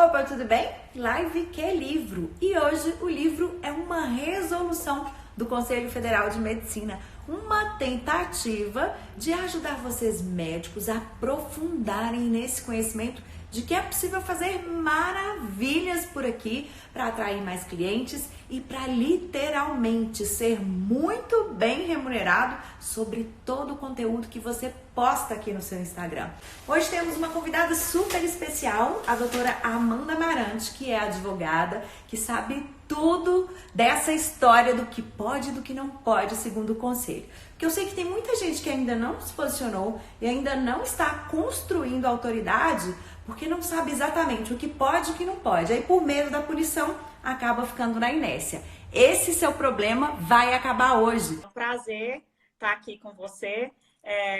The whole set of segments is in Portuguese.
Opa, tudo bem? Live Que Livro. E hoje o livro é uma resolução do Conselho Federal de Medicina, uma tentativa de ajudar vocês médicos a aprofundarem nesse conhecimento de que é possível fazer maravilhas por aqui para atrair mais clientes e para literalmente ser muito bem remunerado sobre todo o conteúdo que você posta aqui no seu Instagram. Hoje temos uma convidada super especial, a doutora Amanda Amarante, que é advogada, que sabe tudo dessa história do que pode e do que não pode, segundo o conselho. Porque eu sei que tem muita gente que ainda não se posicionou e ainda não está construindo autoridade porque não sabe exatamente o que pode e o que não pode. Aí, por medo da punição, acaba ficando na inércia. Esse seu problema vai acabar hoje. É um prazer estar aqui com você,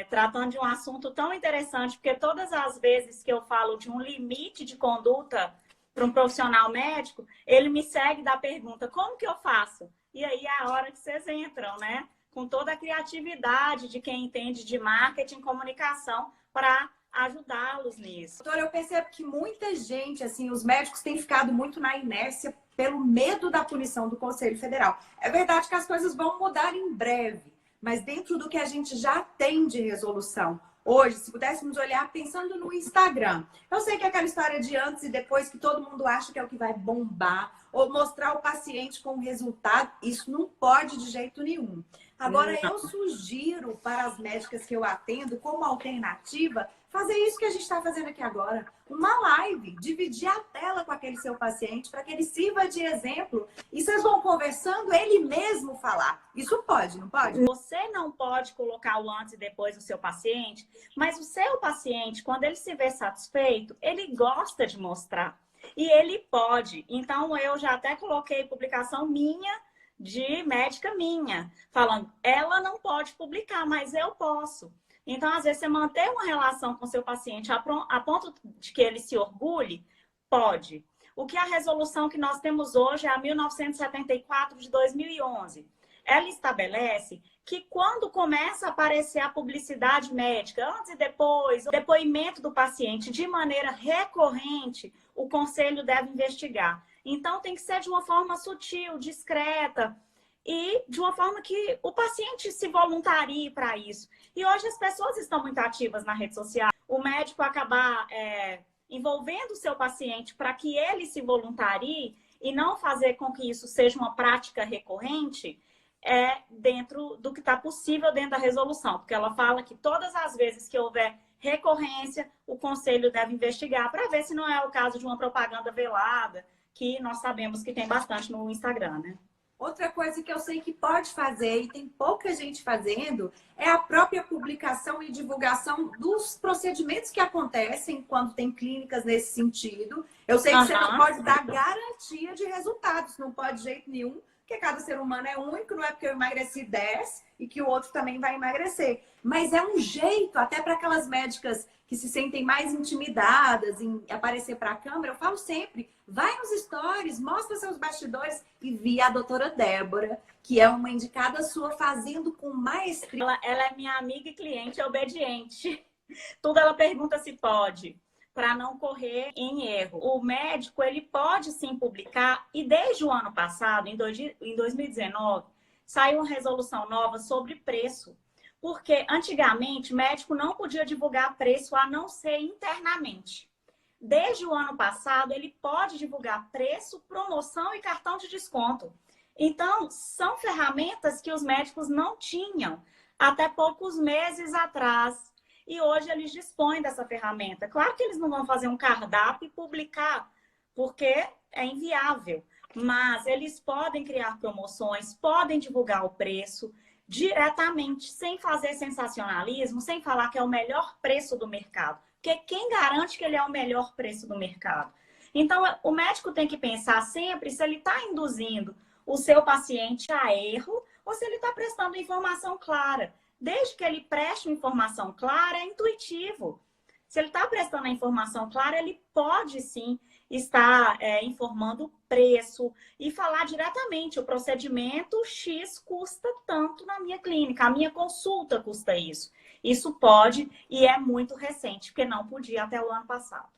tratando de um assunto tão interessante, porque todas as vezes que eu falo de um limite de conduta para um profissional médico, ele me segue da pergunta, como que eu faço? E aí é a hora que vocês entram, né? Com toda a criatividade de quem entende de marketing e comunicação para ajudá-los nisso. Doutora, eu percebo que muita gente, assim, os médicos têm ficado muito na inércia pelo medo da punição do Conselho Federal. É verdade que as coisas vão mudar em breve, mas dentro do que a gente já tem de resolução, hoje, se pudéssemos olhar pensando no Instagram, eu sei que é aquela história de antes e depois que todo mundo acha que é o que vai bombar, ou mostrar o paciente com o resultado, isso não pode de jeito nenhum. Agora, eu sugiro para as médicas que eu atendo, como alternativa, fazer isso que a gente está fazendo aqui agora. Uma live, dividir a tela com aquele seu paciente para que ele sirva de exemplo. E vocês vão conversando, ele mesmo falar. Isso pode, não pode? Você não pode colocar o antes e depois do seu paciente, mas o seu paciente, quando ele se vê satisfeito, ele gosta de mostrar. E ele pode. Então, eu já até coloquei publicação minha, de médica minha, falando, ela não pode publicar, mas eu posso. Então, às vezes, você manter uma relação com seu paciente a ponto de que ele se orgulhe, pode. O que a resolução que nós temos hoje é a 1974 de 2011. Ela estabelece que quando começa a aparecer a publicidade médica, antes e depois, o depoimento do paciente de maneira recorrente, o conselho deve investigar. Então, tem que ser de uma forma sutil, discreta e de uma forma que o paciente se voluntarie para isso. E hoje as pessoas estão muito ativas na rede social. O médico acabar envolvendo o seu paciente para que ele se voluntarie e não fazer com que isso seja uma prática recorrente, dentro do que está possível dentro da resolução. Porque ela fala que todas as vezes que houver recorrência, o conselho deve investigar para ver se não é o caso de uma propaganda velada, que nós sabemos que tem bastante no Instagram, né? Outra coisa que eu sei que pode fazer, e tem pouca gente fazendo, é a própria publicação e divulgação dos procedimentos que acontecem quando tem clínicas nesse sentido. Eu sei que você não pode dar garantia de resultados, não pode de jeito nenhum, porque cada ser humano é único, não é porque eu emagreci 10 e que o outro também vai emagrecer. Mas é um jeito, até para aquelas médicas que se sentem mais intimidadas em aparecer para a câmera, eu falo sempre, vai nos stories, mostra seus bastidores e vi a doutora Débora, que é uma indicada sua, fazendo com maestria. Ela é minha amiga e cliente obediente. Tudo ela pergunta se pode, para não correr em erro. O médico, ele pode sim publicar, e desde o ano passado, em 2019, saiu uma resolução nova sobre preço. Porque antigamente, médico não podia divulgar preço a não ser internamente. Desde o ano passado, ele pode divulgar preço, promoção e cartão de desconto. Então, são ferramentas que os médicos não tinham até poucos meses atrás. E hoje eles dispõem dessa ferramenta. Claro que eles não vão fazer um cardápio e publicar, porque é inviável. Mas eles podem criar promoções, podem divulgar o preço diretamente, sem fazer sensacionalismo, sem falar que é o melhor preço do mercado. Porque quem garante que ele é o melhor preço do mercado? Então, o médico tem que pensar sempre se ele está induzindo o seu paciente a erro ou se ele está prestando informação clara. Desde que ele preste uma informação clara, é intuitivo. Se ele está prestando a informação clara, ele pode sim estar informando o preço e falar diretamente, o procedimento X custa tanto na minha clínica, a minha consulta custa isso. Isso pode e é muito recente, porque não podia até o ano passado.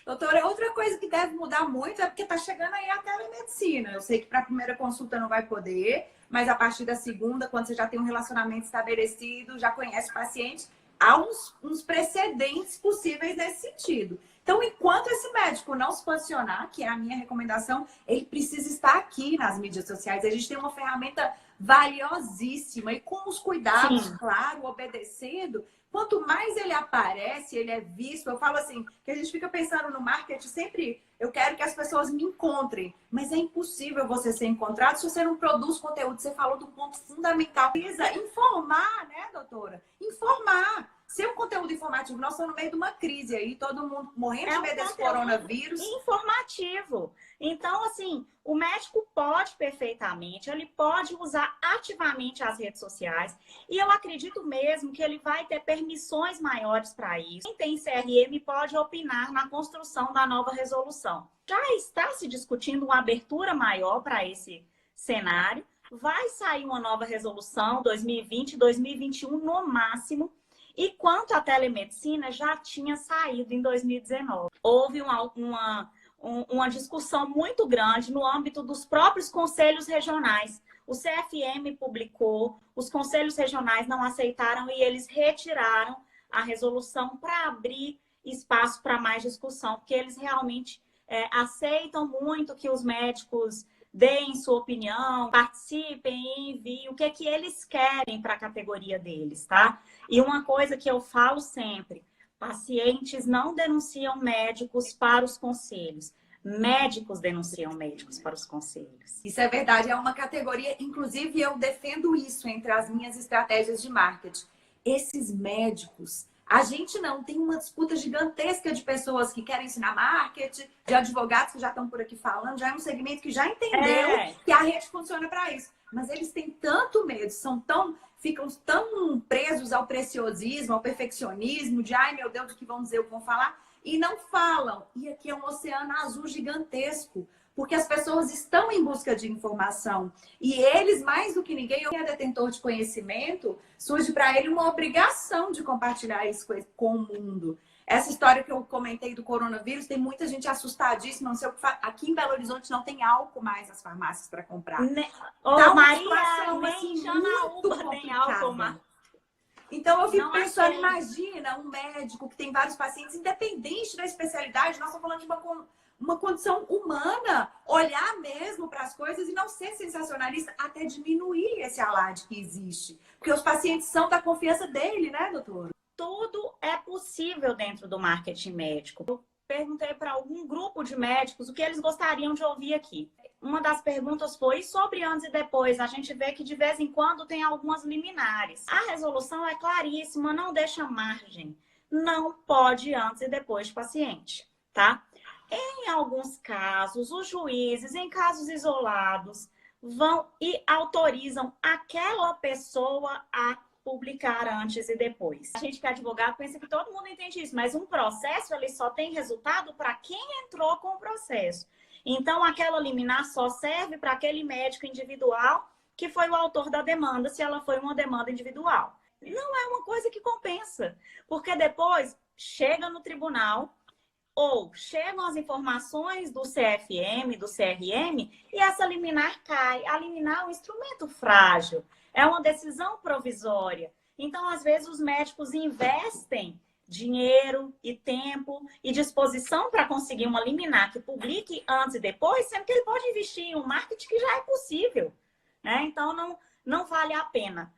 Doutora, outra coisa que deve mudar muito é porque está chegando aí a telemedicina. Eu sei que para a primeira consulta não vai poder, mas a partir da segunda, quando você já tem um relacionamento estabelecido, já conhece o paciente, há uns precedentes possíveis nesse sentido. Então, enquanto esse médico não se posicionar, que é a minha recomendação, ele precisa estar aqui nas mídias sociais. A gente tem uma ferramenta valiosíssima e com os cuidados, Sim. claro, obedecendo. Quanto mais ele aparece, ele é visto. Eu falo assim, que a gente fica pensando no marketing sempre, eu quero que as pessoas me encontrem. Mas é impossível você ser encontrado se você não produz conteúdo. Você falou de um ponto fundamental. Precisa informar, né, doutora? Informar. Ser um conteúdo informativo. Nós estamos no medo de uma crise aí, todo mundo morrendo de medo desse coronavírus. Informativo. Então, assim, o médico pode perfeitamente, ele pode usar ativamente as redes sociais e eu acredito mesmo que ele vai ter permissões maiores para isso. Quem tem CRM pode opinar na construção da nova resolução. Já está se discutindo uma abertura maior para esse cenário. Vai sair uma nova resolução 2020, 2021 no máximo. E quanto à telemedicina, já tinha saído em 2019. Houve uma discussão muito grande no âmbito dos próprios conselhos regionais. O CFM publicou, os conselhos regionais não aceitaram e eles retiraram a resolução para abrir espaço para mais discussão, porque eles realmente aceitam muito que os médicos deem sua opinião, participem, enviem o que é que eles querem para a categoria deles, tá? E uma coisa que eu falo sempre, pacientes não denunciam médicos para os conselhos. Médicos denunciam médicos para os conselhos. Isso é verdade, é uma categoria, inclusive eu defendo isso entre as minhas estratégias de marketing. Esses médicos, a gente não tem uma disputa gigantesca de pessoas que querem ensinar marketing, de advogados que já estão por aqui falando, já é um segmento que já entendeu que a rede funciona para isso. Mas eles têm tanto medo, ficam tão presos ao preciosismo, ao perfeccionismo, de ai meu Deus, o que vão dizer, o que vão falar, e não falam. E aqui é um oceano azul gigantesco, porque as pessoas estão em busca de informação. E eles, mais do que ninguém, quem é detentor de conhecimento, surge para ele uma obrigação de compartilhar isso com o mundo. Essa história que eu comentei do coronavírus, tem muita gente assustadíssima. Não sei o que aqui em Belo Horizonte não tem álcool mais nas farmácias para comprar. Tá Maria, nem Janaúba tem álcool. Então eu fico pensando, imagina um médico que tem vários pacientes, independente da especialidade, nós estamos falando de uma condição humana, olhar mesmo para as coisas e não ser sensacionalista, até diminuir esse alarde que existe. Porque os pacientes são da confiança dele, né, doutora? Tudo é possível dentro do marketing médico. Eu perguntei para algum grupo de médicos o que eles gostariam de ouvir aqui. Uma das perguntas foi sobre antes e depois. A gente vê que de vez em quando tem algumas liminares. A resolução é claríssima, não deixa margem. Não pode antes e depois de paciente, tá? Em alguns casos, os juízes, em casos isolados, vão e autorizam aquela pessoa a publicar antes e depois. A gente que é advogado pensa que todo mundo entende isso, mas um processo ele só tem resultado para quem entrou com o processo. Então, aquela liminar só serve para aquele médico individual que foi o autor da demanda, se ela foi uma demanda individual. Não é uma coisa que compensa, porque depois chega no tribunal ou chegam as informações do CFM, do CRM, e essa liminar cai. A liminar é um instrumento frágil, é uma decisão provisória. Então, às vezes, os médicos investem dinheiro e tempo e disposição para conseguir uma liminar que publique antes e depois, sendo que ele pode investir em um marketing que já é possível, né? Então, não vale a pena.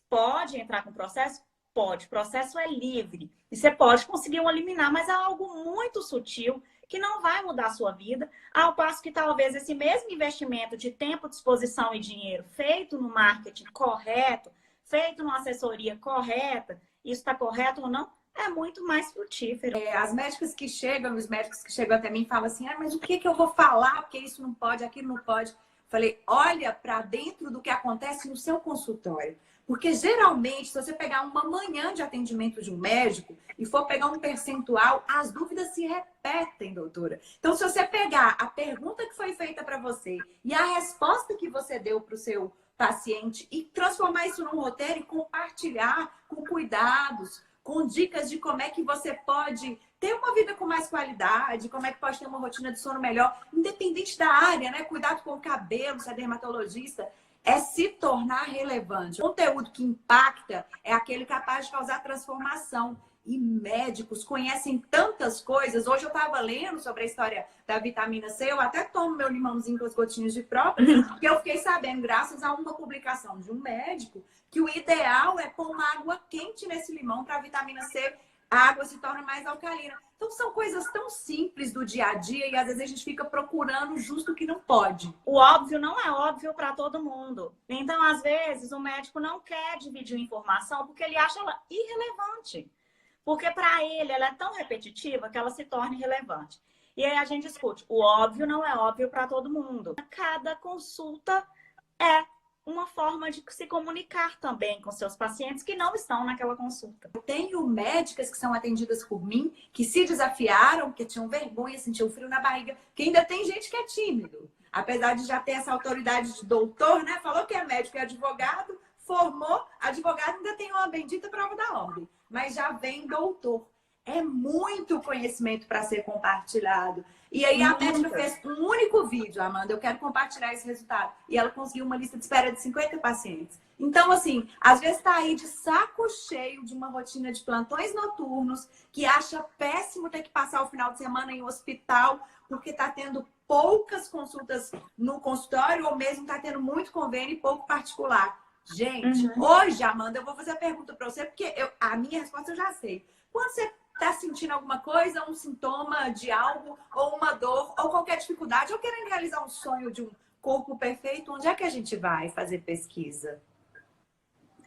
Pode entrar com processo? Pode. O processo é livre. E você pode conseguir uma liminar, mas é algo muito sutil que não vai mudar a sua vida, ao passo que talvez esse mesmo investimento de tempo, disposição e dinheiro feito no marketing correto, feito numa assessoria correta, isso está correto ou não, é muito mais frutífero. As médicas que chegam, os médicos que chegam até mim falam assim, mas o que eu vou falar? Porque isso não pode, aquilo não pode. Falei, olha para dentro do que acontece no seu consultório. Porque geralmente, se você pegar uma manhã de atendimento de um médico e for pegar um percentual, as dúvidas se repetem, doutora. Então, se você pegar a pergunta que foi feita para você e a resposta que você deu para o seu paciente e transformar isso num roteiro e compartilhar com cuidados, com dicas de como é que você pode ter uma vida com mais qualidade, como é que pode ter uma rotina de sono melhor, independente da área, né? Cuidado com o cabelo, se é dermatologista, é se tornar relevante. O conteúdo que impacta é aquele capaz de causar transformação. E médicos conhecem tantas coisas. Hoje eu estava lendo sobre a história da vitamina C, eu até tomo meu limãozinho com as gotinhas de própolis, porque eu fiquei sabendo, graças a uma publicação de um médico, que o ideal é pôr uma água quente nesse limão para a vitamina C, a água se torna mais alcalina. Então são coisas tão simples do dia a dia e às vezes a gente fica procurando justo o que não pode. O óbvio não é óbvio para todo mundo. Então, às vezes, o médico não quer dividir informação porque ele acha ela irrelevante. Porque para ele ela é tão repetitiva que ela se torna irrelevante. E aí a gente discute. O óbvio não é óbvio para todo mundo. Cada consulta é uma forma de se comunicar também com seus pacientes que não estão naquela consulta. Eu tenho médicas que são atendidas por mim, que se desafiaram, porque tinham vergonha, sentiam frio na barriga, que ainda tem gente que é tímido. Apesar de já ter essa autoridade de doutor, né? Falou que é médico e advogado, formou, advogado ainda tem uma bendita prova da ordem. Mas já vem doutor. É muito conhecimento para ser compartilhado. E aí a médica fez um único vídeo, Amanda, eu quero compartilhar esse resultado. E ela conseguiu uma lista de espera de 50 pacientes. Então, assim, às vezes está aí de saco cheio de uma rotina de plantões noturnos, que acha péssimo ter que passar o final de semana em um hospital, porque está tendo poucas consultas no consultório, ou mesmo está tendo muito convênio e pouco particular. Gente, hoje, Amanda, eu vou fazer a pergunta para você, porque a minha resposta eu já sei. Quando você está sentindo alguma coisa, um sintoma de algo, ou uma dor, ou qualquer dificuldade, ou querendo realizar um sonho de um corpo perfeito, onde é que a gente vai fazer pesquisa?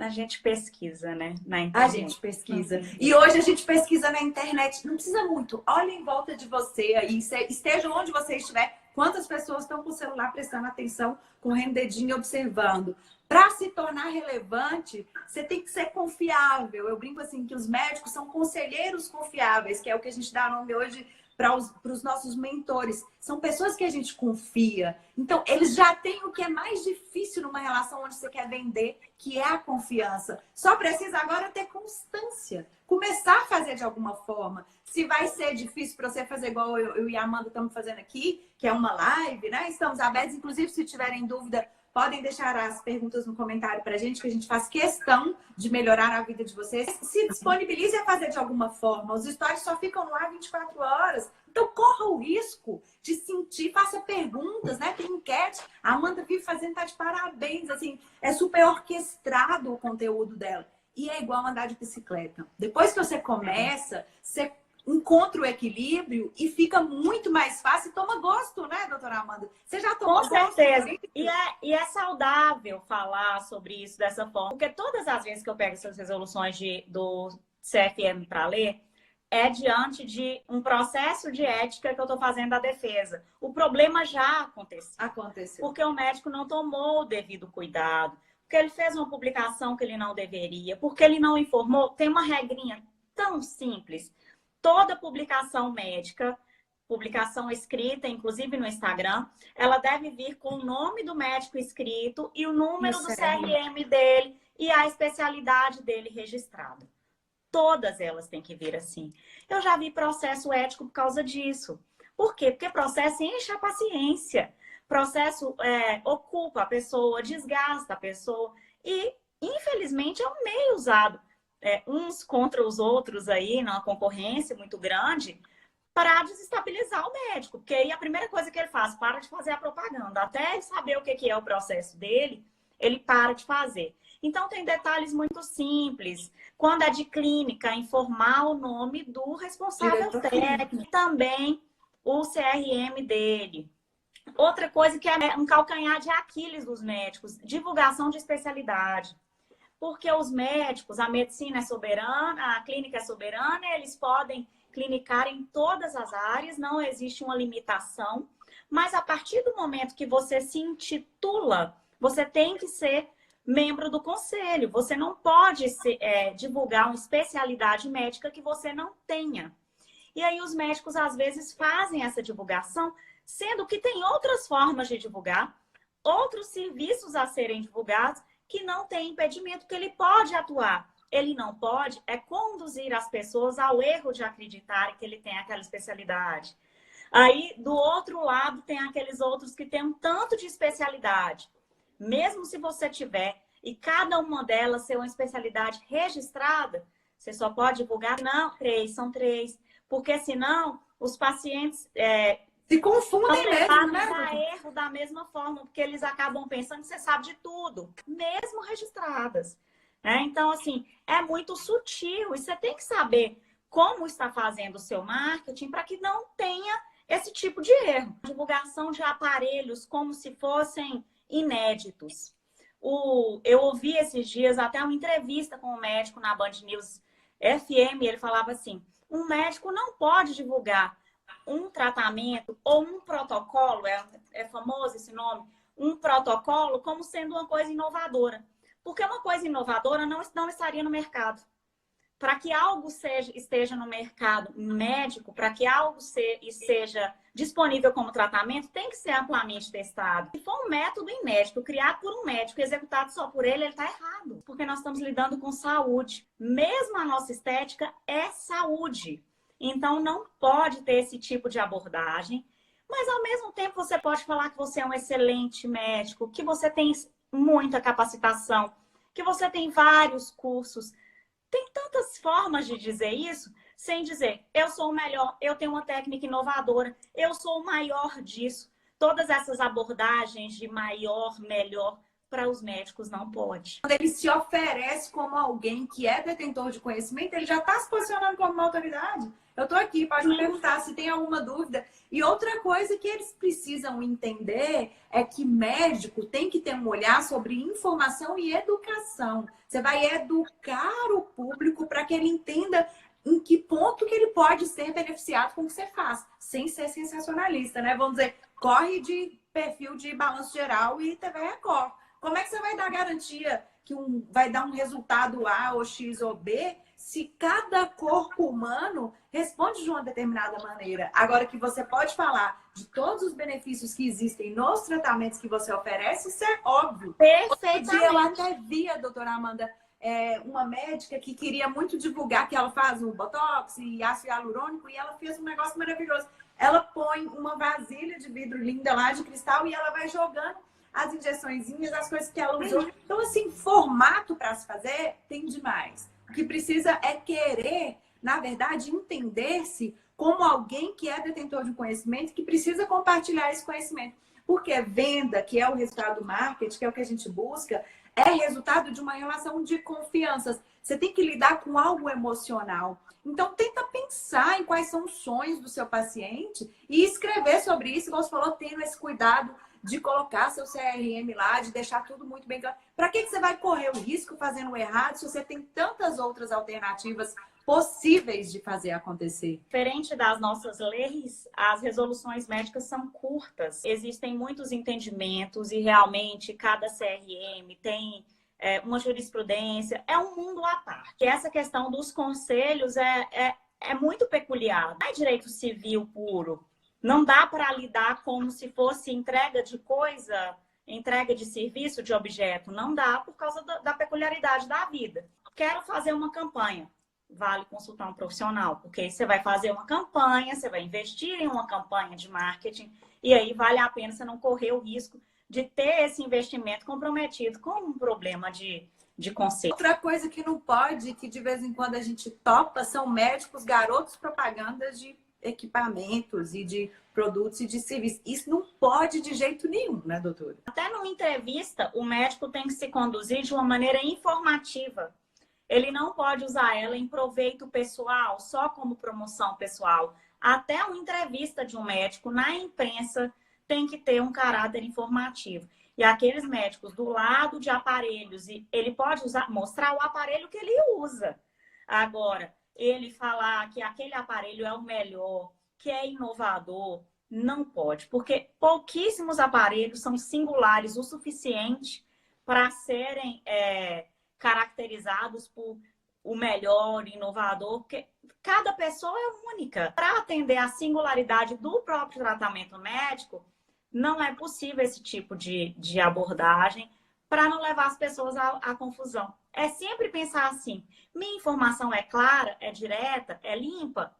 A gente pesquisa, né? Na internet. A gente pesquisa. E hoje a gente pesquisa na internet. Não precisa muito. Olha em volta de você aí, esteja onde você estiver. Quantas pessoas estão com o celular prestando atenção, correndo o dedinho e observando? Para se tornar relevante, você tem que ser confiável. Eu brinco assim que os médicos são conselheiros confiáveis, que é o que a gente dá nome hoje para os nossos mentores. São pessoas que a gente confia. Então, eles já têm o que é mais difícil numa relação onde você quer vender, que é a confiança. Só precisa agora ter constância. Começar a fazer de alguma forma. Se vai ser difícil para você fazer igual eu e a Amanda estamos fazendo aqui, que é uma live, né? Estamos abertos. Inclusive, se tiverem dúvida, podem deixar as perguntas no comentário pra gente, que a gente faz questão de melhorar a vida de vocês. Se disponibilize a fazer de alguma forma. Os stories só ficam no ar 24 horas. Então, corra o risco de sentir, faça perguntas, né? Tem enquete. A Amanda vive fazendo, tá de parabéns. Assim, é super orquestrado o conteúdo dela. E é igual andar de bicicleta. Depois que você começa, você encontra o equilíbrio e fica muito mais fácil e toma gosto, né, doutora Amanda? Você já tomou gosto? Com certeza. E é saudável falar sobre isso dessa forma. Porque todas as vezes que eu pego essas resoluções do CFM para ler, é diante de um processo de ética que eu estou fazendo a defesa. O problema já aconteceu. Porque o médico não tomou o devido cuidado. Porque ele fez uma publicação que ele não deveria. Porque ele não informou. Tem uma regrinha tão simples. Toda publicação médica, publicação escrita, inclusive no Instagram, ela deve vir com o nome do médico escrito e o número do CRM dele e a especialidade dele registrada. Todas elas têm que vir assim. Eu já vi processo ético por causa disso. Por quê? Porque processo enche a paciência. Processo ocupa a pessoa, desgasta a pessoa. E, infelizmente, é um meio usado. Uns contra os outros aí, numa concorrência muito grande, para desestabilizar o médico. Porque aí a primeira coisa que ele faz, para de fazer a propaganda. Até ele saber o que é o processo dele, ele para de fazer. Então, tem detalhes muito simples. Quando é de clínica, informar o nome do responsável técnico. Também o CRM dele. Outra coisa que é um calcanhar de Aquiles dos médicos, divulgação de especialidade. Porque os médicos, a medicina é soberana, a clínica é soberana, eles podem clinicar em todas as áreas, não existe uma limitação. Mas a partir do momento que você se intitula, você tem que ser membro do conselho. Você não pode divulgar uma especialidade médica que você não tenha. E aí os médicos, às vezes, fazem essa divulgação, sendo que tem outras formas de divulgar, outros serviços a serem divulgados, que não tem impedimento, que ele pode atuar ele não pode conduzir as pessoas ao erro de acreditarem que ele tem aquela especialidade. Aí, do outro lado, tem aqueles outros que têm um tanto de especialidade. Mesmo se você tiver, e cada uma delas ser uma especialidade registrada, você só pode divulgar, não, são três. Porque senão, os pacientes se confundem mesmo, né? A erro da mesma forma, porque eles acabam pensando que você sabe de tudo, mesmo registradas. Então, assim, é muito sutil e você tem que saber como está fazendo o seu marketing para que não tenha esse tipo de erro. Divulgação de aparelhos como se fossem inéditos. Eu ouvi esses dias até uma entrevista com um médico na Band News FM, ele falava assim, um médico não pode divulgar um tratamento ou um protocolo, é famoso esse nome, um protocolo como sendo uma coisa inovadora. Porque uma coisa inovadora não estaria no mercado. Para que algo esteja no mercado médico, para que algo seja disponível como tratamento, tem que ser amplamente testado. Se for um método inédito, criado por um médico, executado só por ele está errado. Porque nós estamos lidando com saúde. Mesmo a nossa estética é saúde. Então, não pode ter esse tipo de abordagem. Mas, ao mesmo tempo, você pode falar que você é um excelente médico, que você tem muita capacitação, que você tem vários cursos. Tem tantas formas de dizer isso, sem dizer, eu sou o melhor, eu tenho uma técnica inovadora, eu sou o maior disso. Todas essas abordagens de maior, melhor, para os médicos não pode. Quando ele se oferece como alguém que é detentor de conhecimento, ele já está se posicionando como uma autoridade. Eu estou aqui, pode me perguntar se tem alguma dúvida. E outra coisa que eles precisam entender é que médico tem que ter um olhar sobre informação e educação. Você vai educar o público para que ele entenda em que ponto que ele pode ser beneficiado com o que você faz, sem ser sensacionalista, né? Vamos dizer, corre de perfil de balanço geral e TV Record. Como é que você vai dar garantia que vai dar um resultado A ou X ou B se cada corpo humano responde de uma determinada maneira? Agora que você pode falar de todos os benefícios que existem nos tratamentos que você oferece, isso é óbvio. Perfeitamente. Outro dia eu até vi a doutora Amanda, uma médica que queria muito divulgar que ela faz o Botox e ácido hialurônico e ela fez um negócio maravilhoso. Ela põe uma vasilha de vidro linda lá, de cristal, e ela vai jogando as injeçõezinhas, as coisas que ela usou. Então, assim, formato para se fazer tem demais. O que precisa é querer, na verdade, entender-se como alguém que é detentor de conhecimento, que precisa compartilhar esse conhecimento. Porque venda, que é o resultado do marketing, que é o que a gente busca, é resultado de uma relação de confianças. Você tem que lidar com algo emocional. Então, tenta pensar em quais são os sonhos do seu paciente e escrever sobre isso, como você falou, tendo esse cuidado de colocar seu CRM lá, de deixar tudo muito bem claro. Para que você vai correr o risco fazendo errado se você tem tantas outras alternativas possíveis de fazer acontecer? Diferente das nossas leis, as resoluções médicas são curtas. Existem muitos entendimentos e realmente cada CRM tem uma jurisprudência. É um mundo à parte. E essa questão dos conselhos é muito peculiar. Não é direito civil puro. Não dá para lidar como se fosse entrega de coisa, entrega de serviço, de objeto. Não dá por causa da peculiaridade da vida. Quero fazer uma campanha. Vale consultar um profissional, porque você vai fazer uma campanha, você vai investir em uma campanha de marketing, e aí vale a pena você não correr o risco de ter esse investimento comprometido com um problema de conceito. Outra coisa que não pode, que de vez em quando a gente topa, são médicos, garotos propagandas de equipamentos e de produtos e de serviços. Isso não pode de jeito nenhum, né, doutora? Até numa entrevista, o médico tem que se conduzir de uma maneira informativa. Ele não pode usar ela em proveito pessoal, só como promoção pessoal. Até uma entrevista de um médico na imprensa tem que ter um caráter informativo. E aqueles médicos do lado de aparelhos, ele pode mostrar o aparelho que ele usa. Agora, ele falar que aquele aparelho é o melhor, que é inovador, não pode. Porque pouquíssimos aparelhos são singulares o suficiente para serem caracterizados por o melhor, inovador, porque cada pessoa é única. Para atender a singularidade do próprio tratamento médico, não é possível esse tipo de abordagem para não levar as pessoas à confusão. é sempre pensar assim, minha informação é clara, é direta, é limpa?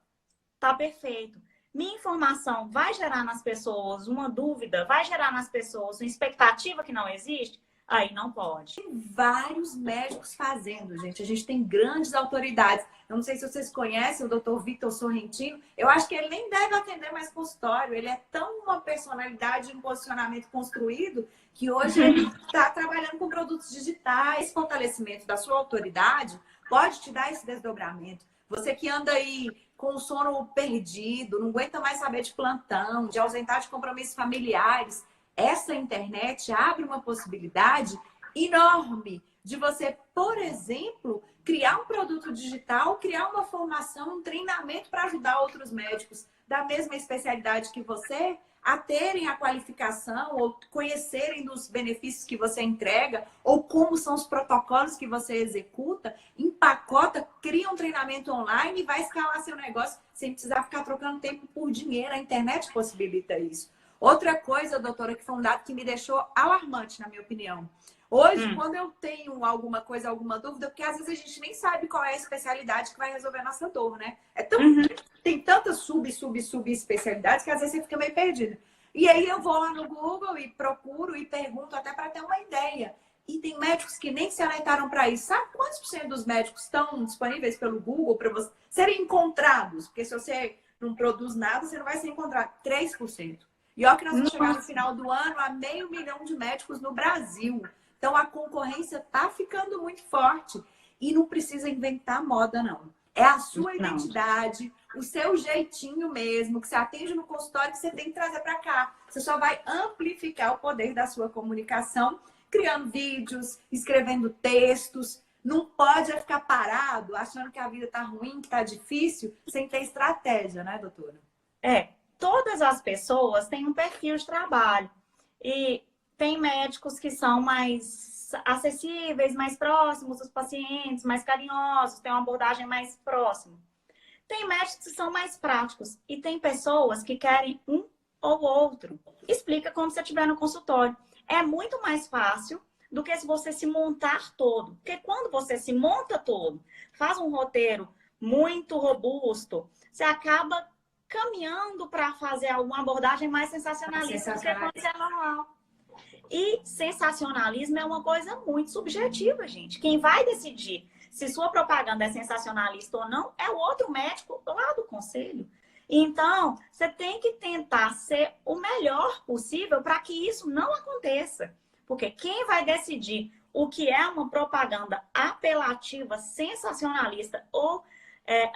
Tá perfeito. Minha informação vai gerar nas pessoas uma dúvida, vai gerar nas pessoas uma expectativa que não existe? Aí não pode. Tem vários médicos fazendo, gente. A gente tem grandes autoridades. Eu não sei se vocês conhecem o Dr. Victor Sorrentino. Eu acho que ele nem deve atender mais consultório. Ele é tão uma personalidade, um posicionamento construído, que hoje ele está trabalhando com produtos digitais. Esse fortalecimento da sua autoridade pode te dar esse desdobramento. Você que anda aí com o sono perdido, não aguenta mais saber de plantão, de ausentar de compromissos familiares, essa internet abre uma possibilidade enorme de você, por exemplo, criar um produto digital, criar uma formação, um treinamento para ajudar outros médicos da mesma especialidade que você a terem a qualificação ou conhecerem dos benefícios que você entrega ou como são os protocolos que você executa, empacota, cria um treinamento online e vai escalar seu negócio sem precisar ficar trocando tempo por dinheiro. A internet possibilita isso. Outra coisa, doutora, que foi um dado que me deixou alarmante, na minha opinião. Hoje, quando eu tenho alguma coisa, alguma dúvida, porque às vezes a gente nem sabe qual é a especialidade que vai resolver a nossa dor, né? Tem tantas subespecialidades que às vezes você fica meio perdida. E aí eu vou lá no Google e procuro e pergunto até para ter uma ideia. E tem médicos que nem se alertaram para isso. Sabe quantos por cento dos médicos estão disponíveis pelo Google para você serem encontrados? Porque se você não produz nada, você não vai ser encontrado. 3%. E olha que nós vamos chegar no final do ano a 500 mil de médicos no Brasil. Então, a concorrência está ficando muito forte. E não precisa inventar moda, não. É a sua identidade, o seu jeitinho mesmo, que você atende no consultório, que você tem que trazer para cá. Você só vai amplificar o poder da sua comunicação, criando vídeos, escrevendo textos. Não pode ficar parado, achando que a vida está ruim, que está difícil, sem ter estratégia, né, doutora? Todas as pessoas têm um perfil de trabalho. E tem médicos que são mais acessíveis, mais próximos dos pacientes, mais carinhosos, têm uma abordagem mais próxima. Tem médicos que são mais práticos e tem pessoas que querem um ou outro. Explica como você estiver no consultório. É muito mais fácil do que se você se montar todo. Porque quando você se monta todo, faz um roteiro muito robusto, você acaba caminhando para fazer uma abordagem mais sensacionalista do que quando é normal. E sensacionalismo é uma coisa muito subjetiva, gente. Quem vai decidir se sua propaganda é sensacionalista ou não é o outro médico lá do conselho. Então, você tem que tentar ser o melhor possível para que isso não aconteça. Porque quem vai decidir o que é uma propaganda apelativa, sensacionalista ou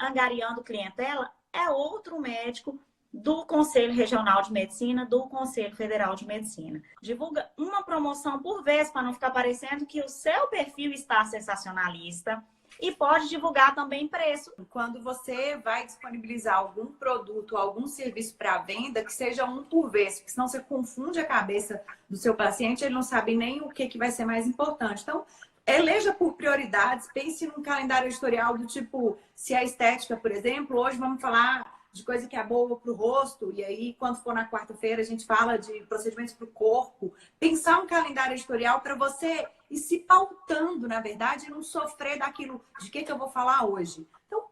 angariando clientela é outro médico do Conselho Regional de Medicina, do Conselho Federal de Medicina. Divulga uma promoção por vez para não ficar parecendo que o seu perfil está sensacionalista e pode divulgar também preço. Quando você vai disponibilizar algum produto, algum serviço para venda, que seja um por vez, porque senão você confunde a cabeça do seu paciente, ele não sabe nem o que vai ser mais importante. Então, eleja por prioridades, pense num calendário editorial do tipo, se é estética, por exemplo, hoje vamos falar de coisa que é boa para o rosto, e aí quando for na quarta-feira a gente fala de procedimentos para o corpo. Pensar um calendário editorial para você ir se pautando, na verdade, e não sofrer daquilo de que eu vou falar hoje. Então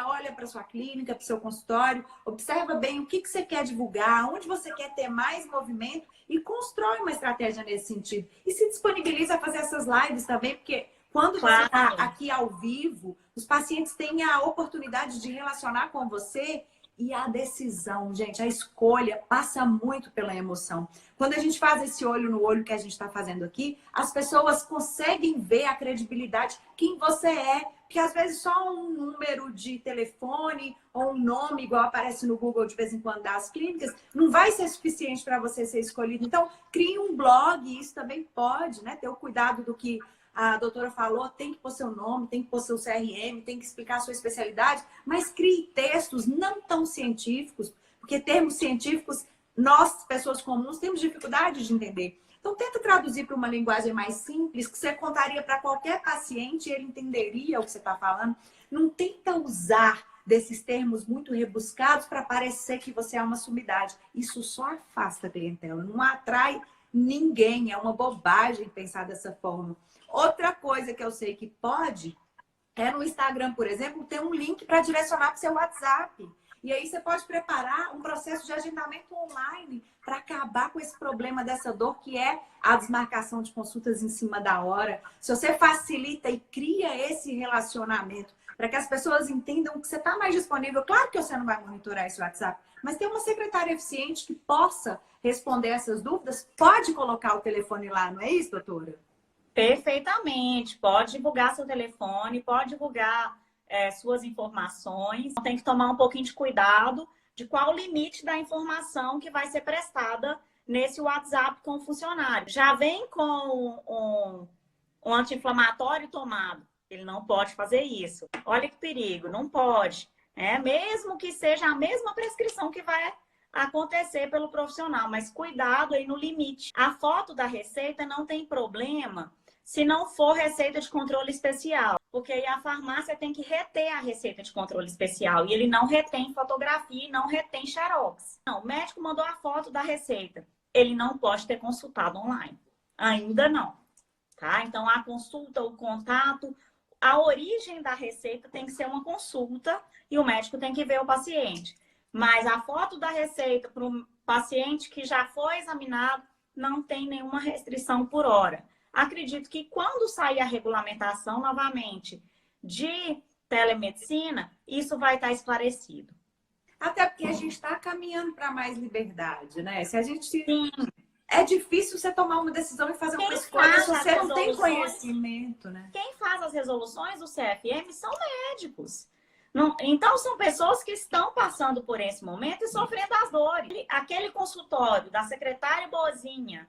olha para sua clínica, para o seu consultório, observa bem o que você quer divulgar, onde você quer ter mais movimento e constrói uma estratégia nesse sentido. E se disponibiliza a fazer essas lives também, porque quando você está aqui ao vivo, os pacientes têm a oportunidade de relacionar com você. E a decisão, gente, a escolha passa muito pela emoção. Quando a gente faz esse olho no olho que a gente está fazendo aqui, as pessoas conseguem ver a credibilidade, quem você é. Porque às vezes só um número de telefone ou um nome, igual aparece no Google de vez em quando das clínicas, não vai ser suficiente para você ser escolhido. Então, crie um blog, isso também pode, né? Ter o cuidado do que a doutora falou, tem que pôr seu nome, tem que pôr seu CRM, tem que explicar a sua especialidade, mas crie textos não tão científicos, porque termos científicos, nós, pessoas comuns, temos dificuldade de entender. Então, tenta traduzir para uma linguagem mais simples, que você contaria para qualquer paciente e ele entenderia o que você está falando. Não tenta usar desses termos muito rebuscados para parecer que você é uma sumidade. Isso só afasta a clientela, não atrai ninguém. É uma bobagem pensar dessa forma. Outra coisa que eu sei que pode é no Instagram, por exemplo, ter um link para direcionar para o seu WhatsApp. E aí você pode preparar um processo de agendamento online para acabar com esse problema dessa dor que é a desmarcação de consultas em cima da hora. Se você facilita e cria esse relacionamento para que as pessoas entendam que você está mais disponível, claro que você não vai monitorar esse WhatsApp, mas tem uma secretária eficiente que possa responder essas dúvidas, pode colocar o telefone lá, não é isso, doutora? Perfeitamente. Pode divulgar seu telefone, pode divulgar suas informações. Tem que tomar um pouquinho de cuidado de qual o limite da informação que vai ser prestada nesse WhatsApp com o funcionário. Já vem com um anti-inflamatório tomado. Ele não pode fazer isso. Olha que perigo, não pode. Mesmo que seja a mesma prescrição que vai acontecer pelo profissional, mas cuidado aí no limite. A foto da receita não tem problema se não for receita de controle especial, porque aí a farmácia tem que reter a receita de controle especial e ele não retém fotografia e não retém xerox. Não, o médico mandou a foto da receita, ele não pode ter consultado online. Ainda não, tá? Então a consulta, o contato, a origem da receita tem que ser uma consulta e o médico tem que ver o paciente. Mas a foto da receita para o paciente que já foi examinado não tem nenhuma restrição por hora. Acredito que quando sair a regulamentação novamente de telemedicina, isso vai estar esclarecido. Até porque a gente está caminhando para mais liberdade, né? Se a gente... Sim. É difícil você tomar uma decisão e fazer uma escolha se você não tem conhecimento, né? Quem faz as resoluções do CFM são médicos. Não, então, são pessoas que estão passando por esse momento e sofrendo as dores. Aquele consultório da secretária boazinha,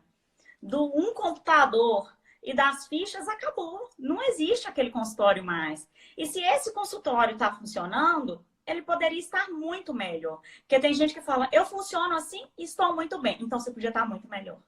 do um computador e das fichas, acabou. Não existe aquele consultório mais. E se esse consultório está funcionando, ele poderia estar muito melhor. Porque tem gente que fala, eu funciono assim e estou muito bem. Então, você podia estar muito melhor.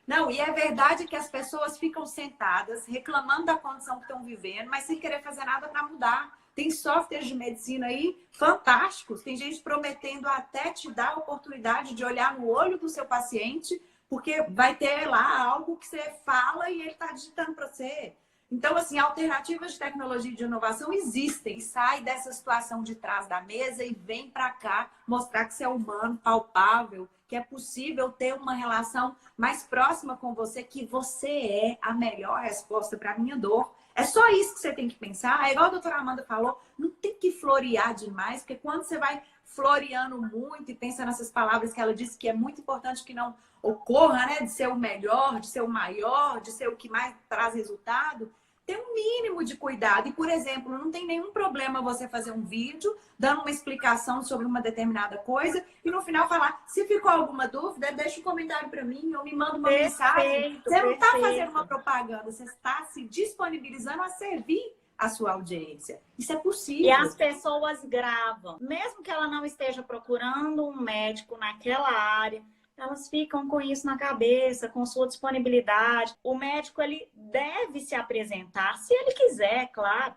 Não, e é verdade que as pessoas ficam sentadas, reclamando da condição que estão vivendo, mas sem querer fazer nada para mudar. Tem softwares de medicina aí fantásticos. Tem gente prometendo até te dar a oportunidade de olhar no olho do seu paciente, porque vai ter lá algo que você fala e ele está digitando para você. Então, assim, alternativas de tecnologia e de inovação existem. Sai dessa situação de trás da mesa e vem para cá mostrar que você é humano, palpável, que é possível ter uma relação mais próxima com você, que você é a melhor resposta para a minha dor. É só isso que você tem que pensar. É igual a doutora Amanda falou, não tem que florear demais, porque quando você vai floreando muito e pensa nessas palavras que ela disse que é muito importante que não ocorra, né? De ser o melhor, de ser o maior, de ser o que mais traz resultado, tem um mínimo de cuidado. E, por exemplo, não tem nenhum problema você fazer um vídeo dando uma explicação sobre uma determinada coisa e no final falar, se ficou alguma dúvida, deixa um comentário para mim ou me manda uma mensagem. Você não está fazendo uma propaganda, você está se disponibilizando a servir a sua audiência. Isso é possível. E as pessoas gravam. Mesmo que ela não esteja procurando um médico naquela área, elas ficam com isso na cabeça, com sua disponibilidade. O médico, ele deve se apresentar, se ele quiser, claro.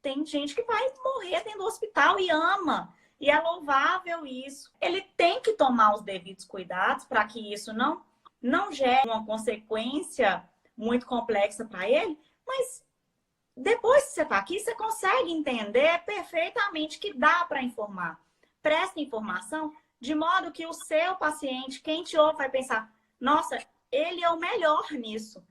Tem gente que vai morrer dentro do hospital e ama. E é louvável isso. Ele tem que tomar os devidos cuidados para que isso não gere uma consequência muito complexa para ele, mas depois que você está aqui, você consegue entender perfeitamente que dá para informar. Presta informação de modo que o seu paciente, quem te ouve, vai pensar, nossa, ele é o melhor nisso.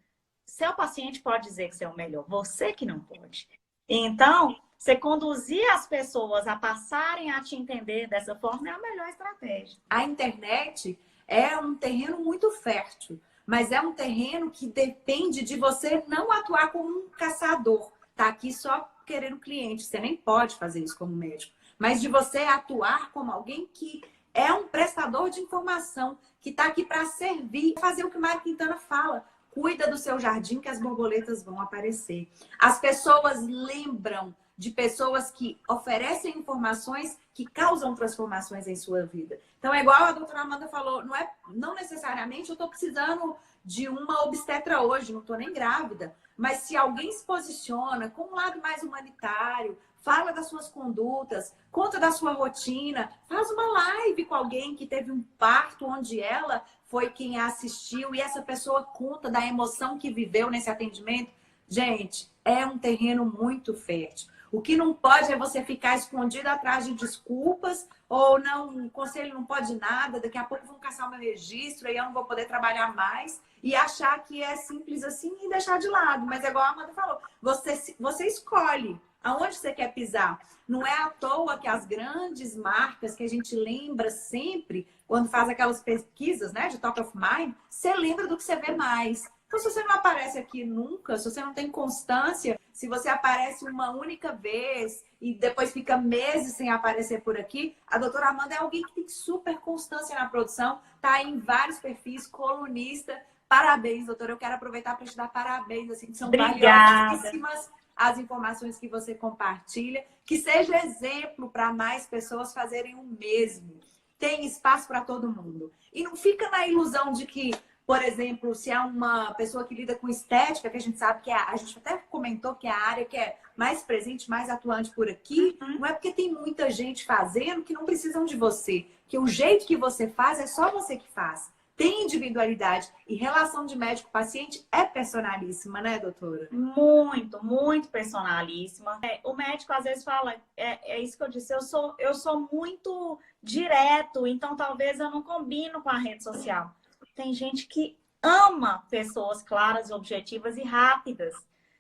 Seu paciente pode dizer que você é o melhor, você que não pode. Então, você conduzir as pessoas a passarem a te entender dessa forma é a melhor estratégia. A internet é um terreno muito fértil, mas é um terreno que depende de você não atuar como um caçador. Tá aqui só querendo cliente, você nem pode fazer isso como médico. Mas de você atuar como alguém que é um prestador de informação, que está aqui para servir, fazer o que o Mário Quintana fala. Cuida do seu jardim que as borboletas vão aparecer. As pessoas lembram de pessoas que oferecem informações que causam transformações em sua vida. Então, é igual a doutora Amanda falou, não necessariamente eu estou precisando de uma obstetra hoje, não estou nem grávida, mas se alguém se posiciona com um lado mais humanitário, fala das suas condutas, conta da sua rotina, faz uma live com alguém que teve um parto onde ela foi quem a assistiu e essa pessoa conta da emoção que viveu nesse atendimento. Gente, é um terreno muito fértil. O que não pode é você ficar escondido atrás de desculpas ou não, o conselho não pode nada, daqui a pouco vão caçar o meu registro e eu não vou poder trabalhar mais e achar que é simples assim e deixar de lado. Mas é igual a Amanda falou, você escolhe aonde você quer pisar. Não é à toa que as grandes marcas que a gente lembra sempre, quando faz aquelas pesquisas, né, de top of mind, você lembra do que você vê mais. Então, se você não aparece aqui nunca, se você não tem constância, se você aparece uma única vez e depois fica meses sem aparecer por aqui, a doutora Amanda é alguém que tem super constância na produção, tá em vários perfis, colunista. Parabéns, doutora. Eu quero aproveitar para te dar parabéns, assim, que são valiosíssimas as informações que você compartilha, que seja exemplo para mais pessoas fazerem o mesmo. Tem espaço para todo mundo. E não fica na ilusão de que, por exemplo, se há uma pessoa que lida com estética, que a gente sabe que a gente até comentou que é a área que é mais presente, mais atuante por aqui, não é porque tem muita gente fazendo que não precisam de você. Que o jeito que você faz é só você que faz. Tem individualidade e relação de médico-paciente é personalíssima, né, doutora? Muito, muito personalíssima. O médico às vezes fala, é isso que eu disse, eu sou muito direto, então talvez eu não combino com a rede social. Tem gente que ama pessoas claras, objetivas e rápidas.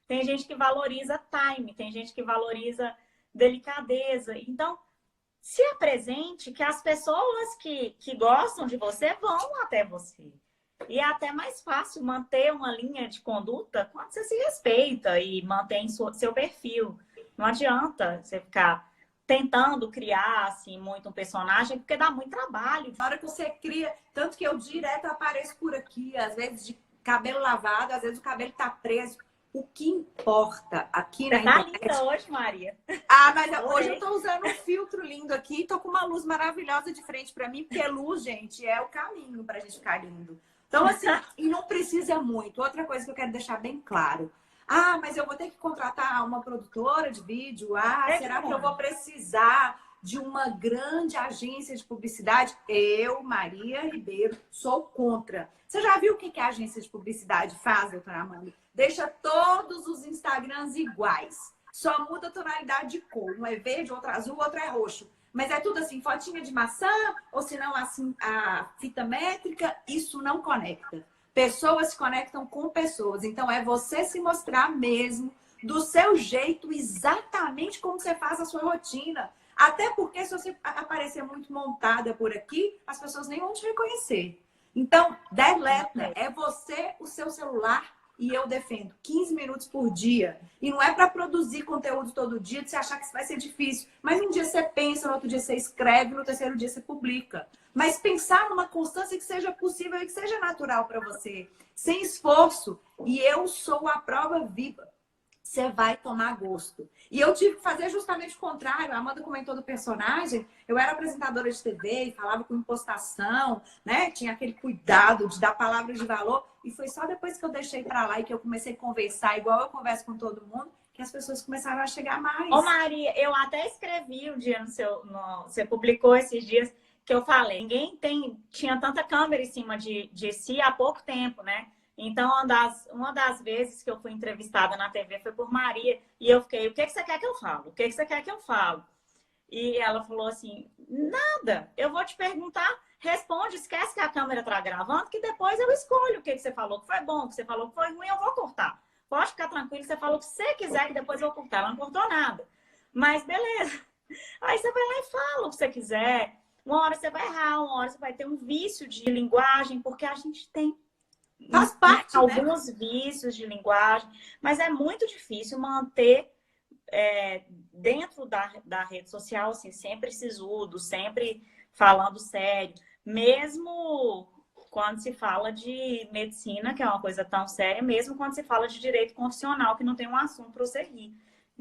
Tem gente que valoriza time, tem gente que valoriza delicadeza. Então, se apresente que as pessoas que gostam de você vão até você. E é até mais fácil manter uma linha de conduta quando você se respeita e mantém seu perfil. Não adianta você ficar tentando criar assim, muito um personagem, porque dá muito trabalho. Na hora que você cria, tanto que eu direto apareço por aqui, às vezes de cabelo lavado, às vezes o cabelo tá preso. O que importa aqui na internet... Você tá linda hoje, Maria. Ah, mas hoje eu tô usando um filtro lindo aqui, tô com uma luz maravilhosa de frente para mim, porque luz, gente, é o caminho pra gente ficar lindo. Então, assim, e não precisa muito. Outra coisa que eu quero deixar bem claro. Ah, mas eu vou ter que contratar uma produtora de vídeo. Ah, será que eu vou precisar de uma grande agência de publicidade? Eu, Maria Ribeiro, sou contra. Você já viu o que a agência de publicidade faz, doutora Amanda? Deixa todos os Instagrams iguais. Só muda a tonalidade de cor. Um é verde, outro é azul, outro é roxo. Mas é tudo assim, fotinha de maçã, ou se não, assim, a fita métrica, isso não conecta. Pessoas se conectam com pessoas. Então, é você se mostrar mesmo, do seu jeito, exatamente como você faz a sua rotina. Até porque, se você aparecer muito montada por aqui, as pessoas nem vão te reconhecer. Então, deleta. É você, o seu celular. E eu defendo 15 minutos por dia. E não é para produzir conteúdo todo dia, de você achar que isso vai ser difícil. Mas um dia você pensa, no outro dia você escreve, no terceiro dia você publica. Mas pensar numa constância que seja possível e que seja natural para você. Sem esforço. E eu sou a prova viva. Você vai tomar gosto. E eu tive que fazer justamente o contrário. A Amanda comentou do personagem. Eu era apresentadora de TV e falava com impostação, né? Tinha aquele cuidado de dar palavras de valor. E foi só depois que eu deixei pra lá e que eu comecei a conversar, igual eu converso com todo mundo, que as pessoas começaram a chegar mais. Ô, Maria, eu até escrevi um dia você publicou esses dias que eu falei. Ninguém tinha tanta câmera em cima de si há pouco tempo, né? Então, uma das vezes que eu fui entrevistada na TV foi por Maria. E eu fiquei, o que você quer que eu falo? O que você quer que eu falo? E ela falou assim, nada. Eu vou te perguntar, responde, esquece que a câmera tá gravando, que depois eu escolho o que você falou que foi bom, o que você falou que foi ruim, eu vou cortar. Pode ficar tranquilo, você falou o que você quiser, que depois eu vou cortar. Ela não cortou nada. Mas beleza. Aí você vai lá e fala o que você quiser. Uma hora você vai errar, uma hora você vai ter um vício de linguagem, porque a gente tem faz parte, alguns vícios de linguagem, mas é muito difícil manter dentro da rede social, assim, sempre sisudo, sempre falando sério, mesmo quando se fala de medicina, que é uma coisa tão séria, mesmo quando se fala de direito constitucional, que não tem um assunto para você rir.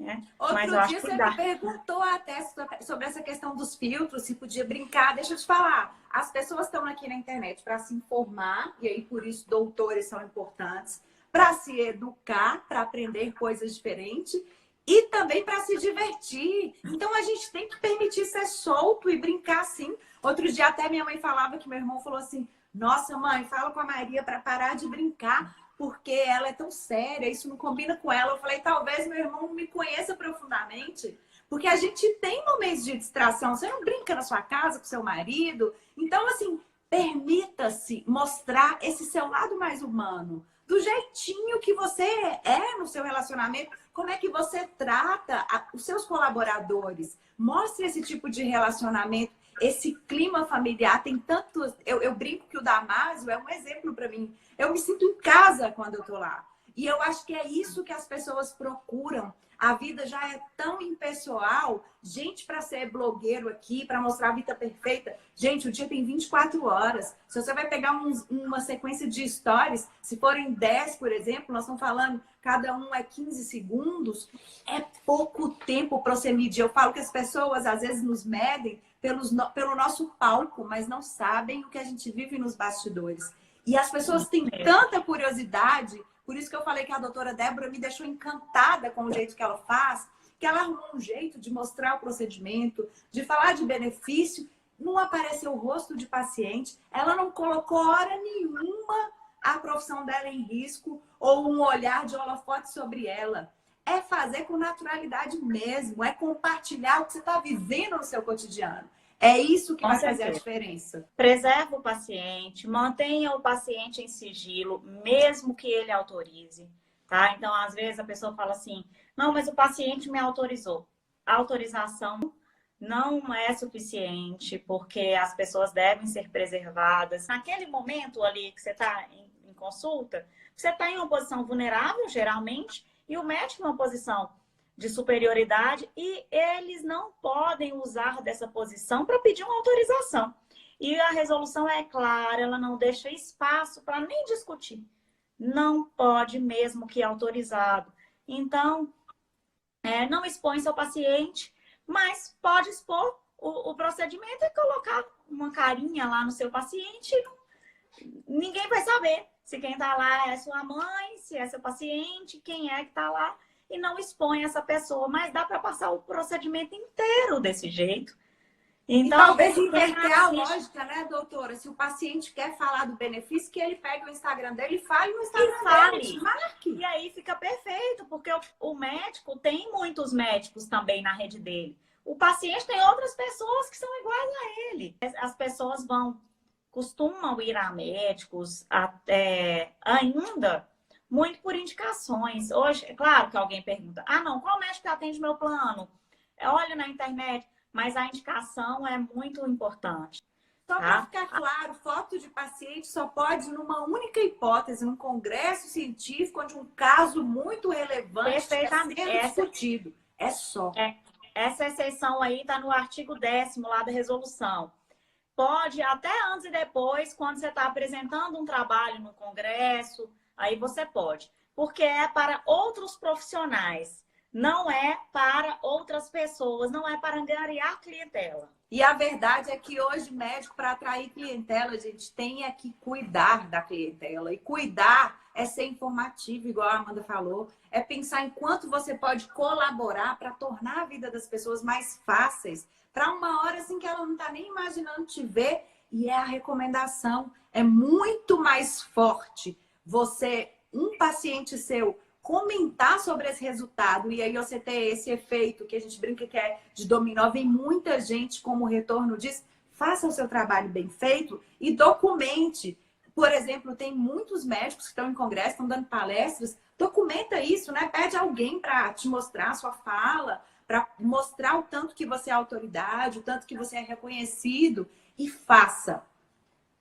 né? Mas eu Outro acho dia que você me dá. perguntou até sobre essa questão dos filtros, se podia brincar. Deixa eu te falar, as pessoas estão aqui na internet para se informar, e aí por isso doutores são importantes, para se educar, para aprender coisas diferentes e também para se divertir. Então a gente tem que permitir ser solto e brincar sim. Outro dia até minha mãe falava que meu irmão falou assim: nossa, mãe, fala com a Maria para parar de brincar, porque ela é tão séria, isso não combina com ela. Eu falei, talvez meu irmão não me conheça profundamente, porque a gente tem momentos de distração. Você não brinca na sua casa com seu marido. Então, assim, permita-se mostrar esse seu lado mais humano, do jeitinho que você é no seu relacionamento, como é que você trata os seus colaboradores. Mostre esse tipo de relacionamento, esse clima familiar. Tem tantos. Eu brinco que o Damásio é um exemplo para mim. Eu me sinto em casa quando eu tô lá. E eu acho que é isso que as pessoas procuram. A vida já é tão impessoal. Gente, para ser blogueiro aqui, para mostrar a vida perfeita. Gente, o dia tem 24 horas. Se você vai pegar uma sequência de stories, se forem 10, por exemplo, nós estamos falando, cada um é 15 segundos. É pouco tempo para você medir. Eu falo que as pessoas, às vezes, nos medem pelo nosso palco, mas não sabem o que a gente vive nos bastidores. E as pessoas têm tanta curiosidade, por isso que eu falei que a doutora Débora me deixou encantada com o jeito que ela faz, que ela arrumou um jeito de mostrar o procedimento, de falar de benefício, não apareceu o rosto de paciente, ela não colocou hora nenhuma a profissão dela em risco ou um olhar de holofote sobre ela. É fazer com naturalidade mesmo, é compartilhar o que você está vivendo no seu cotidiano. É isso que vai fazer a diferença. Preserva o paciente, mantenha o paciente em sigilo, mesmo que ele autorize, tá? Então, às vezes a pessoa fala assim, não, mas o paciente me autorizou. A autorização não é suficiente, porque as pessoas devem ser preservadas. Naquele momento ali que você está em consulta, você está em uma posição vulnerável, geralmente, e o médico em uma posição de superioridade, e eles não podem usar dessa posição para pedir uma autorização. E a resolução é clara, ela não deixa espaço para nem discutir. Não pode mesmo que autorizado. Então, não expõe seu paciente, mas pode expor o procedimento e colocar uma carinha lá no seu paciente. Ninguém vai saber se quem está lá é sua mãe, se é seu paciente, quem é que está lá. E não expõe essa pessoa, mas dá para passar o procedimento inteiro desse jeito. Então, e talvez inverter a lógica, né, doutora? Se o paciente quer falar do benefício, que ele pegue o Instagram dele e fale no Instagram dele, marque. E aí fica perfeito, porque o médico tem muitos médicos também na rede dele. O paciente tem outras pessoas que são iguais a ele. As pessoas costumam ir a médicos ainda muito por indicações. Hoje, é claro que alguém pergunta, não, qual médico que atende meu plano? Olha na internet, mas a indicação é muito importante. Só para ficar claro, foto de paciente só pode numa única hipótese, num congresso científico, onde um caso muito relevante está sendo discutido. É só. Essa exceção aí está no artigo 10º lá da resolução. Pode até antes e depois, quando você está apresentando um trabalho no congresso, aí você pode. Porque é para outros profissionais, não é para outras pessoas, não é para angariar clientela. E a verdade é que hoje, médico, para atrair clientela, a gente tem que cuidar da clientela. E cuidar é ser informativo, igual a Amanda falou. É pensar em quanto você pode colaborar para tornar a vida das pessoas mais fáceis. Para uma hora assim que ela não está nem imaginando te ver. E é a recomendação. É muito mais forte você, um paciente seu, comentar sobre esse resultado e aí você ter esse efeito que a gente brinca que é de dominó, vem muita gente como retorno disso. Faça o seu trabalho bem feito e documente. Por exemplo, tem muitos médicos que estão em congresso, estão dando palestras, documenta isso, né? Pede alguém para te mostrar a sua fala, para mostrar o tanto que você é autoridade, o tanto que você é reconhecido e faça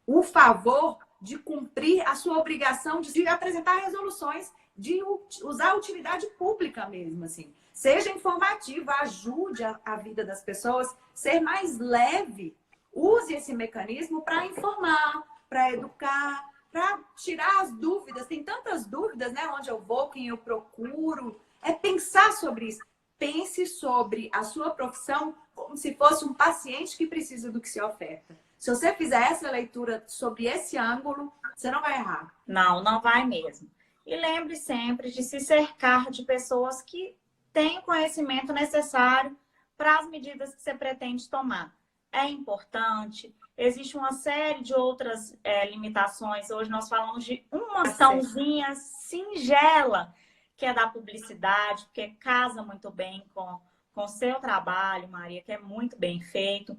o favor de cumprir a sua obrigação de apresentar resoluções, de usar a utilidade pública mesmo, assim. Seja informativo, ajude a vida das pessoas, ser mais leve. Use esse mecanismo para informar, para educar, para tirar as dúvidas. Tem tantas dúvidas, né? Onde eu vou, quem eu procuro. É pensar sobre isso. pense sobre a sua profissão como se fosse um paciente que precisa do que se oferta. Se você fizer essa leitura sobre esse ângulo, você não vai errar. Não, não vai mesmo. E lembre sempre de se cercar de pessoas que têm o conhecimento necessário para as medidas que você pretende tomar. É importante. Existe uma série de outras limitações. Hoje nós falamos de uma açãozinha singela, que é da publicidade, porque casa muito bem com o seu trabalho, Maria, que é muito bem feito.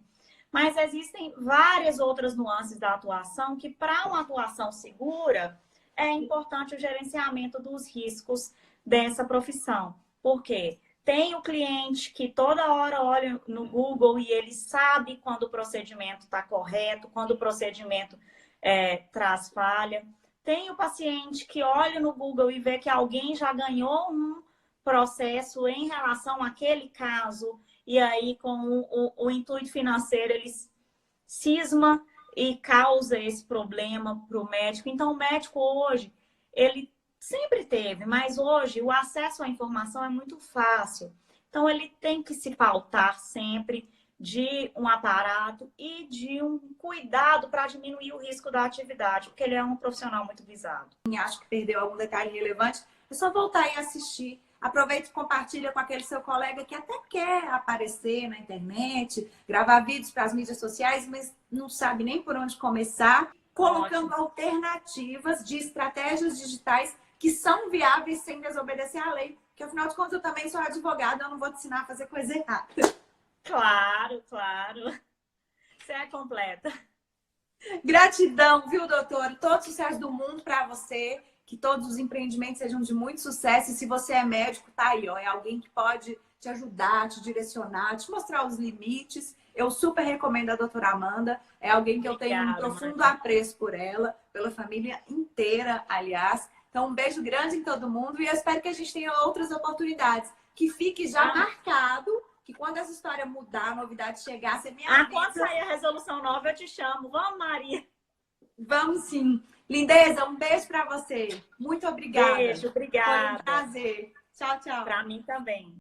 Mas existem várias outras nuances da atuação que, para uma atuação segura, é importante o gerenciamento dos riscos dessa profissão. Por quê? Tem o cliente que toda hora olha no Google e ele sabe quando o procedimento está correto, quando o procedimento traz falha. Tem o paciente que olha no Google e vê que alguém já ganhou um processo em relação àquele caso, e aí com o intuito financeiro ele cisma e causa esse problema para o médico. Então o médico hoje, ele sempre teve, mas hoje o acesso à informação é muito fácil. Então ele tem que se pautar sempre de um aparato e de um cuidado para diminuir o risco da atividade, porque ele é um profissional muito visado. Acho que perdeu algum detalhe relevante, é só voltar e assistir. Aproveita e compartilha com aquele seu colega que até quer aparecer na internet, gravar vídeos para as mídias sociais, mas não sabe nem por onde começar, colocando alternativas de estratégias digitais que são viáveis sem desobedecer à lei. Porque, afinal de contas, eu também sou advogada, eu não vou te ensinar a fazer coisa errada. Claro, claro. Você é completa. Gratidão, viu, doutor? Todo sucesso do mundo para você. Que todos os empreendimentos sejam de muito sucesso. E se você é médico, tá aí, ó. É alguém que pode te ajudar, te direcionar, te mostrar os limites. Eu super recomendo a doutora Amanda. É alguém que eu tenho um profundo apreço por ela, pela família inteira, aliás. Então, um beijo grande em todo mundo. E eu espero que a gente tenha outras oportunidades. Que fique já marcado que quando essa história mudar, a novidade chegar, você me avisa. Quando sair a resolução nova, eu te chamo. Vamos, Maria? Vamos sim. Lindeza, um beijo para você. Muito obrigada. Beijo, obrigada. Foi um prazer. Tchau, tchau. Para mim também.